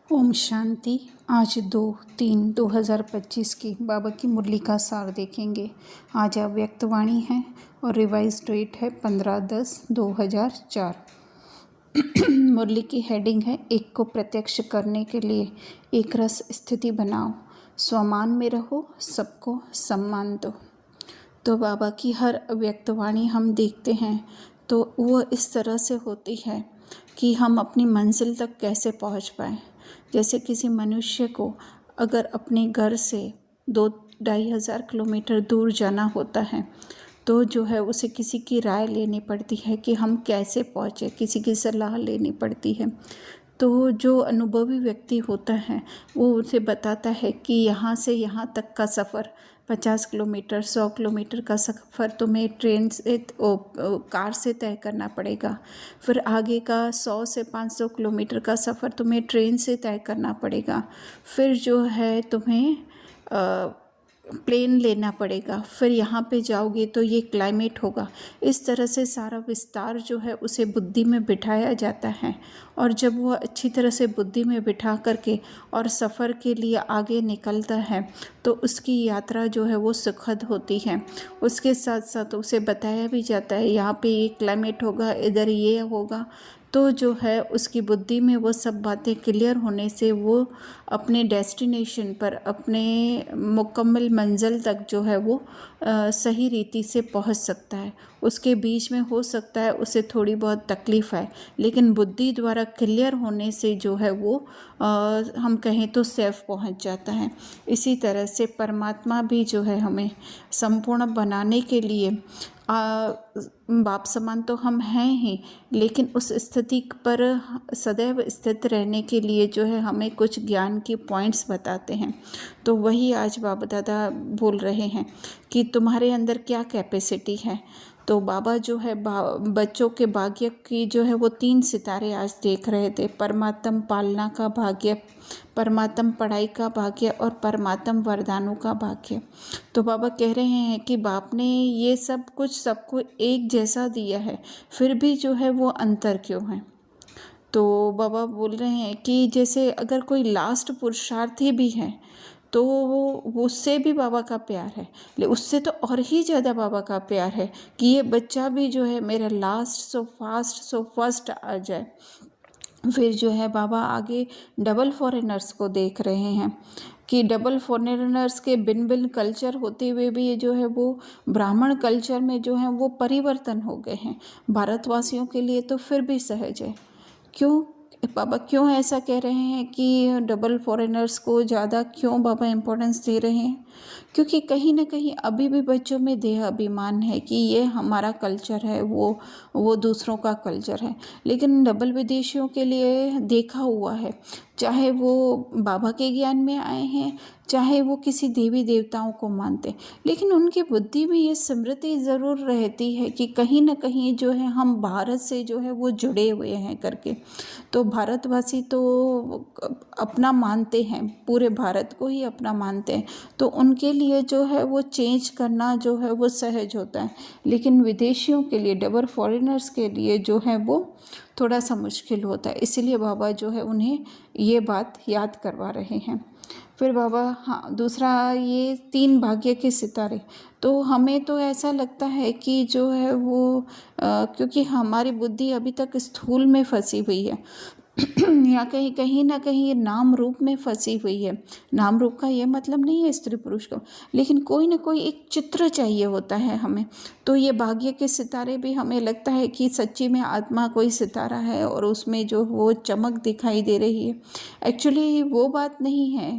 ओम शांति। आज 2/3/2025 की बाबा की मुरली का सार देखेंगे। आज अव्यक्तवाणी है और रिवाइज डेट है 15/10/2004। मुरली की हेडिंग है एक को प्रत्यक्ष करने के लिए एक रस स्थिति बनाओ, स्वमान में रहो, सबको सम्मान दो। तो बाबा की हर अव्यक्तवाणी हम देखते हैं तो वो इस तरह से होती है कि हम अपनी मंजिल तक कैसे पहुंच पाएँ। जैसे किसी मनुष्य को अगर अपने घर से 2-2.5 किलोमीटर दूर जाना होता है तो जो है उसे किसी की राय लेनी पड़ती है कि हम कैसे पहुँचे, किसी की सलाह लेनी पड़ती है। तो जो अनुभवी व्यक्ति होता है वो उसे बताता है कि यहाँ से यहाँ तक का सफ़र 50 किलोमीटर 100 किलोमीटर का सफ़र तुम्हें ट्रेन से कार से तय करना पड़ेगा। फिर आगे का 100 से 500 किलोमीटर का सफ़र तुम्हें ट्रेन से तय करना पड़ेगा। फिर जो है तुम्हें प्लेन लेना पड़ेगा। फिर यहाँ पे जाओगे तो ये क्लाइमेट होगा। इस तरह से सारा विस्तार जो है उसे बुद्धि में बिठाया जाता है और जब वह अच्छी तरह से बुद्धि में बिठा करके और सफ़र के लिए आगे निकलता है तो उसकी यात्रा जो है वो सुखद होती है। उसके साथ साथ उसे बताया भी जाता है यहाँ पे ये क्लाइमेट होगा, इधर ये होगा। तो जो है उसकी बुद्धि में वो सब बातें क्लियर होने से वो अपने डेस्टिनेशन पर, अपने मुकम्मल मंजिल तक जो है वो सही रीति से पहुंच सकता है। उसके बीच में हो सकता है उसे थोड़ी बहुत तकलीफ़ है, लेकिन बुद्धि द्वारा क्लियर होने से जो है वो हम कहें तो सेफ पहुंच जाता है। इसी तरह से परमात्मा भी जो है हमें संपूर्ण बनाने के लिए बाप समान तो हम हैं ही, लेकिन उस स्थिति पर सदैव स्थित रहने के लिए जो है हमें कुछ ज्ञान की पॉइंट्स बताते हैं। तो वही आज बाबा दादा बोल रहे हैं कि तुम्हारे अंदर क्या कैपेसिटी है। तो बाबा जो है बच्चों के भाग्य की जो है वो 3 सितारे आज देख रहे थे। परमात्म पालना का भाग्य, परमात्म पढ़ाई का भाग्य और परमात्म वरदानों का भाग्य। तो बाबा कह रहे हैं कि बाप ने ये सब कुछ सबको एक जैसा दिया है, फिर भी जो है वो अंतर क्यों है। तो बाबा बोल रहे हैं कि जैसे अगर कोई लास्ट पुरुषार्थी भी है तो वो उससे भी बाबा का प्यार है, लेकिन उससे तो और ही ज़्यादा बाबा का प्यार है कि ये बच्चा भी जो है मेरा last so fast so first आ जाए। फिर जो है बाबा आगे डबल फॉरेनर्स को देख रहे हैं कि डबल फॉरेनर्स के भिन्न भिन्न कल्चर होते हुए भी ये जो है वो ब्राह्मण कल्चर में जो है वो परिवर्तन हो गए हैं। भारतवासियों के लिए तो फिर भी सहज है। क्यों बाबा क्यों ऐसा कह रहे हैं कि डबल फॉरेनर्स को ज़्यादा क्यों बाबा इम्पोर्टेंस दे रहे हैं? क्योंकि कहीं ना कहीं अभी भी बच्चों में देह अभिमान है कि ये हमारा कल्चर है, वो दूसरों का कल्चर है। लेकिन डबल विदेशियों के लिए देखा हुआ है, चाहे वो बाबा के ज्ञान में आए हैं, चाहे वो किसी देवी देवताओं को मानते, लेकिन उनकी बुद्धि में ये स्मृति ज़रूर रहती है कि कहीं ना कहीं जो है हम भारत से जो है वो जुड़े हुए हैं करके। तो भारतवासी तो अपना मानते हैं, पूरे भारत को ही अपना मानते हैं, तो उनके लिए जो है वो चेंज करना जो है वो सहज होता है। लेकिन विदेशियों के लिए, डबल फॉरेनर्स के लिए जो है वो थोड़ा सा मुश्किल होता है। इसीलिए बाबा जो है उन्हें ये बात याद करवा रहे हैं। फिर बाबा दूसरा ये 3 भाग्य के सितारे, तो हमें तो ऐसा लगता है कि जो है वो क्योंकि हमारी बुद्धि अभी तक स्थूल में फंसी हुई है या कहीं ना कहीं नाम रूप में फंसी हुई है। नाम रूप का ये मतलब नहीं है स्त्री पुरुष का, लेकिन कोई ना कोई एक चित्र चाहिए होता है हमें। तो ये भाग्य के सितारे भी हमें लगता है कि सच्ची में आत्मा कोई सितारा है और उसमें जो वो चमक दिखाई दे रही है। एक्चुअली वो बात नहीं है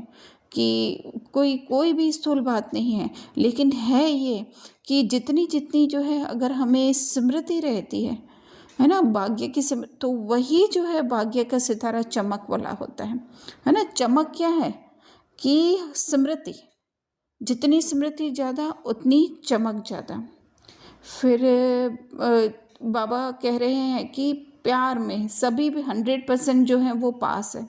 कि कोई भी स्थूल बात नहीं है, लेकिन है ये कि जितनी जितनी जो है अगर हमें स्मृति रहती है ना, भाग्य की स्मृति, तो वही जो है भाग्य का सितारा चमक वाला होता है ना। चमक क्या है कि स्मृति, जितनी स्मृति ज़्यादा उतनी चमक ज़्यादा। फिर बाबा कह रहे हैं कि प्यार में सभी भी 100% जो है वो पास है।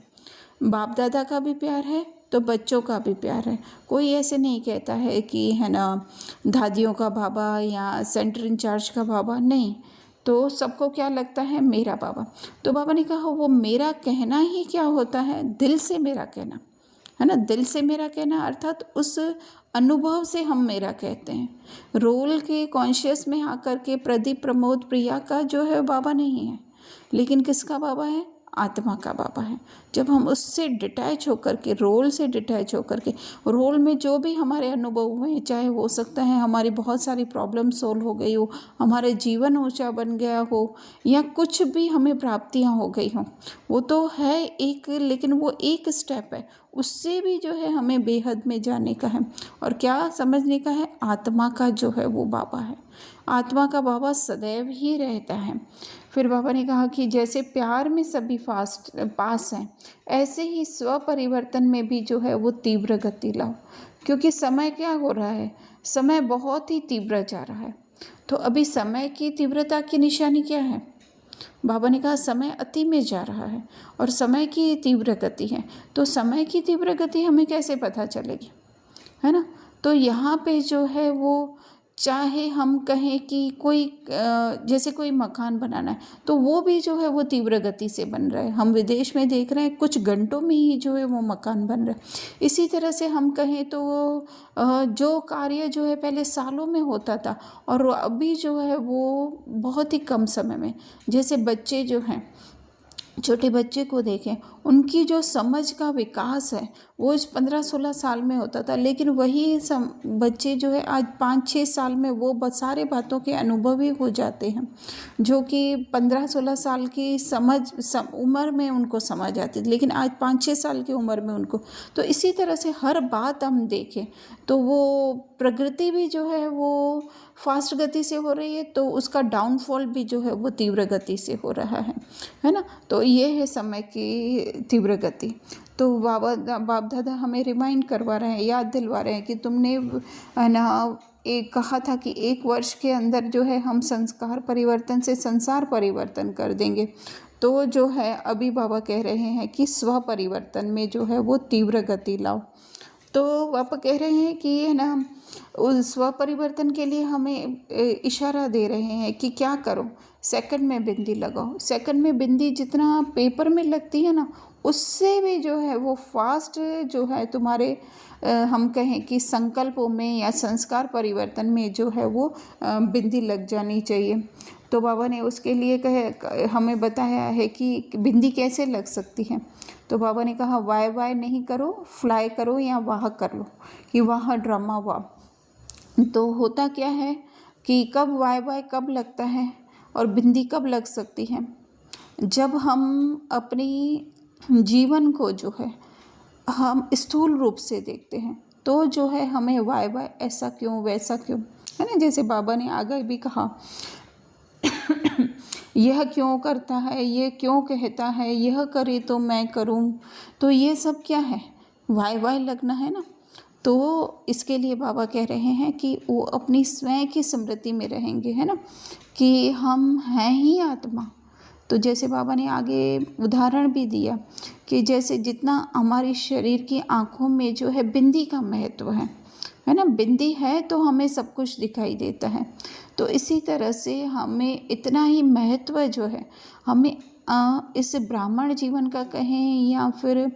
बाप दादा का भी प्यार है तो बच्चों का भी प्यार है। कोई ऐसे नहीं कहता है कि है ना दादियों का बाबा या सेंटर इंचार्ज का बाबा, नहीं। तो सबको क्या लगता है, मेरा बाबा। तो बाबा ने कहा वो मेरा कहना ही क्या होता है, दिल से मेरा कहना, है ना। दिल से मेरा कहना अर्थात उस अनुभव से हम मेरा कहते हैं। रोल के कॉन्शियस में आकर के प्रदीप, प्रमोद, प्रिया का जो है बाबा नहीं है, लेकिन किसका बाबा है, आत्मा का बाबा है। जब हम उससे डिटैच होकर के, रोल से डिटैच होकर के, रोल में जो भी हमारे अनुभव हुए, चाहे हो सकता है हमारी बहुत सारी प्रॉब्लम सोल्व हो गई हो, हमारे जीवन ऊंचा बन गया हो, या कुछ भी हमें प्राप्तियां हो गई हों, वो तो है एक, लेकिन वो एक स्टेप है। उससे भी जो है हमें बेहद में जाने का है और क्या समझने का है, आत्मा का जो है वो बाबा है। आत्मा का बाबा सदैव ही रहता है। फिर बाबा ने कहा कि जैसे प्यार में सभी पास हैं, ऐसे ही स्व परिवर्तन में भी जो है वो तीव्र गति लाओ, क्योंकि समय क्या हो रहा है, समय बहुत ही तीव्र जा रहा है। तो अभी समय की तीव्रता की निशानी क्या है, बाबा ने कहा समय अति में जा रहा है और समय की तीव्र गति है। तो समय की तीव्र गति हमें कैसे पता चलेगी, है ना। तो यहाँ पे जो है वो, चाहे हम कहें कि कोई जैसे कोई मकान बनाना है, तो वो भी जो है वो तीव्र गति से बन रहा है। हम विदेश में देख रहे हैं कुछ घंटों में ही जो है वो मकान बन रहा है। इसी तरह से हम कहें तो जो कार्य जो है पहले सालों में होता था और अभी जो है वो बहुत ही कम समय में, जैसे बच्चे जो हैं, छोटे बच्चे को देखें, उनकी जो समझ का विकास है वो इस 15-16 साल में होता था, लेकिन वही बच्चे जो है आज 5-6 साल में वो सारे बातों के अनुभवी हो जाते हैं, जो कि 15-16 साल की उम्र में उनको समझ आती थी, लेकिन आज 5-6 साल की उम्र में उनको। तो इसी तरह से हर बात हम देखें तो वो प्रगति भी जो है वो फास्ट गति से हो रही है, तो उसका डाउनफॉल भी जो है वो तीव्र गति से हो रहा है ना। तो ये है समय की तीव्र गति। तो बाप दादा हमें रिमाइंड करवा रहे हैं, याद दिलवा रहे हैं कि तुमने ना एक कहा था कि 1 वर्ष के अंदर जो है हम संस्कार परिवर्तन से संसार परिवर्तन कर देंगे। तो जो है अभी बाबा कह रहे हैं कि स्व परिवर्तन में जो है वो तीव्र गति लाओ। तो पापा कह रहे हैं कि है ना, उस स्व परिवर्तन के लिए हमें इशारा दे रहे हैं कि क्या करो, सेकंड में बिंदी लगाओ। सेकंड में बिंदी जितना पेपर में लगती है ना, उससे भी जो है वो फास्ट जो है तुम्हारे हम कहें कि संकल्पों में या संस्कार परिवर्तन में जो है वो बिंदी लग जानी चाहिए। तो बाबा ने उसके लिए हमें बताया है कि बिंदी कैसे लग सकती है। तो बाबा ने कहा वाय नहीं करो, फ्लाई करो या वाह कर लो, कि वाह ड्रामा वाह। तो होता क्या है कि कब वाय कब लगता है और बिंदी कब लग सकती है, जब हम अपनी जीवन को जो है हम स्थूल रूप से देखते हैं, तो जो है हमें वाय ऐसा क्यों वैसा क्यों, है ना। जैसे बाबा ने आगे भी कहा यह क्यों करता है, ये क्यों कहता है, यह करे तो मैं करूं, तो ये सब क्या है, वाय लगना है ना। तो इसके लिए बाबा कह रहे हैं कि वो अपनी स्वयं की स्मृति में रहेंगे, है ना, कि हम हैं ही आत्मा। तो जैसे बाबा ने आगे उदाहरण भी दिया कि जैसे जितना हमारी शरीर की आँखों में जो है बिंदी का महत्व है ना, बिंदी है तो हमें सब कुछ दिखाई देता है। तो इसी तरह से हमें इतना ही महत्व जो है हमें इस ब्राह्मण जीवन का कहें या फिर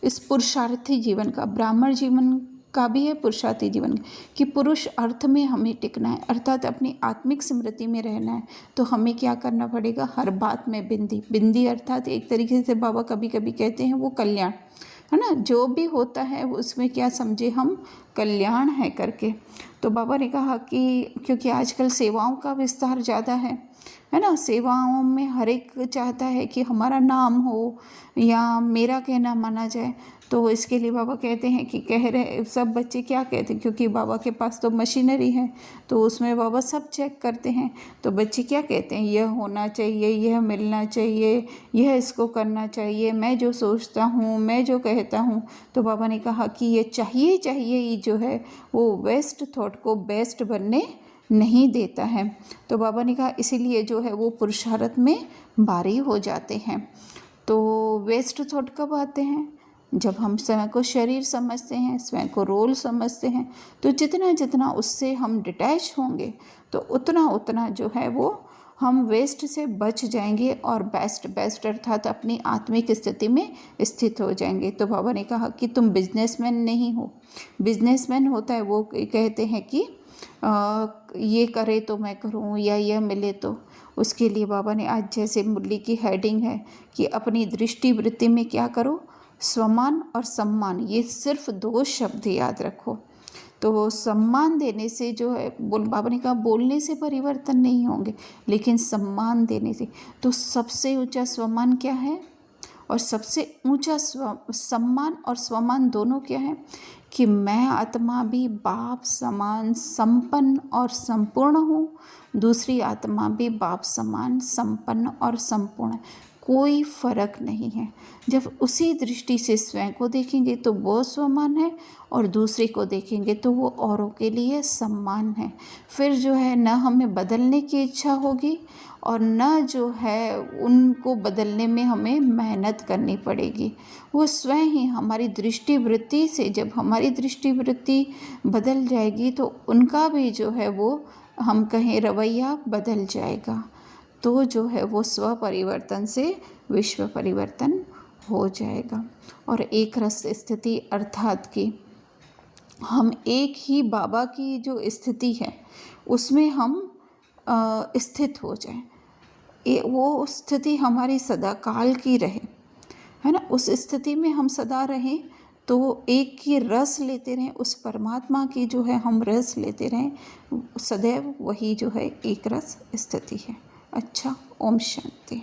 इस पुरुषार्थी जीवन का, ब्राह्मण जीवन का भी है पुरुषार्थी जीवन, कि पुरुष अर्थ में हमें टिकना है, अर्थात अपनी आत्मिक स्मृति में रहना है। तो हमें क्या करना पड़ेगा, हर बात में बिंदी अर्थात एक तरीके से बाबा कभी कभी कहते हैं वो कल्याण, है ना। जो भी होता है उसमें क्या समझे हम, कल्याण है करके। तो बाबा ने कहा कि क्योंकि आजकल सेवाओं का विस्तार ज़्यादा है ना, सेवाओं में हर एक चाहता है कि हमारा नाम हो या मेरा कहना माना जाए। तो इसके लिए बाबा कहते हैं कि कह रहे सब बच्चे क्या कहते हैं, क्योंकि बाबा के पास तो मशीनरी है, तो उसमें बाबा सब चेक करते हैं। तो बच्चे क्या कहते हैं, यह होना चाहिए, यह मिलना चाहिए, यह इसको करना चाहिए, मैं जो सोचता हूँ, मैं जो कहता हूँ। तो बाबा ने कहा कि ये चाहिए ही जो है वो वेस्ट थॉट को बेस्ट बनने नहीं देता है। तो बाबा ने कहा इसीलिए जो है वो पुरुषार्थ में भारी हो जाते हैं। तो वेस्ट थॉट कब आते हैं, जब हम स्वयं को शरीर समझते हैं, स्वयं को रोल समझते हैं। तो जितना जितना उससे हम डिटैच होंगे तो उतना उतना जो है वो हम वेस्ट से बच जाएंगे और बेस्ट अर्थात अपनी आत्मिक स्थिति में स्थित हो जाएंगे। तो बाबा ने कहा कि तुम बिजनेसमैन नहीं हो। बिजनेसमैन होता है वो कहते हैं कि ये करे तो मैं करूं या यह मिले तो, उसके लिए बाबा ने आज जैसे मुरली की हेडिंग है कि अपनी दृष्टि वृत्ति में क्या करो, स्वमान और सम्मान, ये सिर्फ 2 शब्द याद रखो। तो सम्मान देने से जो है बाबा ने कहा बोलने से परिवर्तन नहीं होंगे, लेकिन सम्मान देने से। तो सबसे ऊंचा स्वमान क्या है और सबसे ऊंचा सम्मान और स्वमान दोनों क्या है कि मैं आत्मा भी बाप समान संपन्न और संपूर्ण हूँ, दूसरी आत्मा भी बाप समान संपन्न और संपूर्ण है, कोई फर्क नहीं है। जब उसी दृष्टि से स्वयं को देखेंगे तो वो स्वमान है और दूसरे को देखेंगे तो वो औरों के लिए सम्मान है। फिर जो है न हमें बदलने की इच्छा होगी और न जो है उनको बदलने में हमें मेहनत करनी पड़ेगी। वो स्वयं ही हमारी दृष्टि वृत्ति से, जब हमारी दृष्टि वृत्ति बदल जाएगी तो उनका भी जो है वो हम कहें रवैया बदल जाएगा। तो जो है वो स्व परिवर्तन से विश्व परिवर्तन हो जाएगा। और एक रस स्थिति अर्थात कि हम एक ही बाबा की जो स्थिति है उसमें हम स्थित हो जाएं, वो स्थिति हमारी सदा काल की रहे, है ना। उस स्थिति में हम सदा रहें, तो एक की रस लेते रहें, उस परमात्मा की जो है हम रस लेते रहें, सदैव वही जो है एक रस स्थिति है। अच्छा, ओम शांति।